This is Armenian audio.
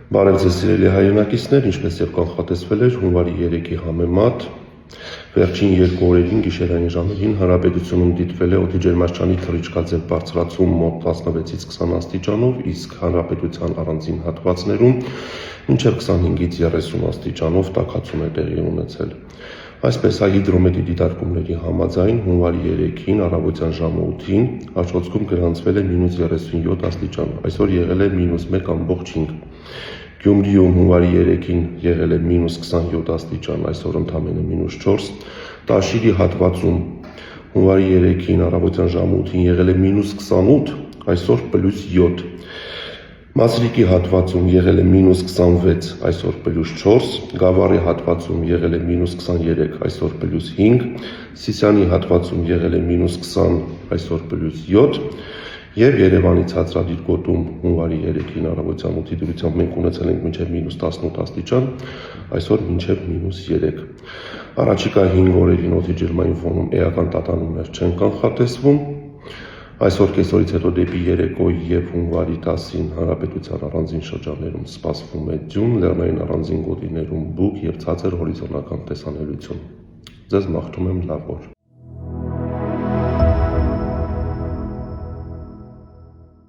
Բարև ձեզ սիրելի հայրենակիցներ, ինչպես եւ կանխատեսվել էր հունվարի 3-ի համեմատ վերջին 2 օրերին գիշերային ժամերին հանրապետությունում դիտվել է օդի ջերմաստիճանի թռիչքաձև բարձրացում մոտ 16-ից 20 աստիճանով, իսկ հանրապետության առանձին հատվածներում մինչև 25-ից 30 աստիճանով տաքացում է տեղի ունեցել։ Այսպես հիդրոմետրի դիտարկումների համաձայն հունվարի 3-ին առավոտյան ժամը 8-ին Հաշոտսկում գրանցվել է -37 աստիճան, այսօր եղել է -1.5։ Գյումրիում հունվարի 3-ին եղել է -27 աստիճան, այսօր ընդամենը -4։ Տաշիրի հատվածում հունվարի 3-ին առավոտյան ժամը 8-ին եղել է -28, այսօր +7։ Մասրիկի հատվածում եղել է -26, այսօր +4, Գավառի հատվածում եղել է -23, այսօր +5, Սիսիանի հատվածում եղել է -20, այսօր +7 եւ Երևանի ցածրադիր գոտում հունվարի 3-ին առավոտյան 8-ի դրությամբ մենք ունեցել ենք մինչև -18 աստիճան, այսօր մինչև -3։ Առաջիկա 5 օրերին օդի ջերմային ֆոնում էական տատանումներ չեն կանխատեսվում։ Այսօր կեսօրից հետո դեպի երեկո եւ հունվարի 10-ին հանրապետության առանձին շրջաններում սպասվում է ձյուն, լեռնային առանձին գոտիներում բուք եւ ցածր հորիզոնական տեսանելիություն։ Ձեզ մաղթում եմ լավ օր։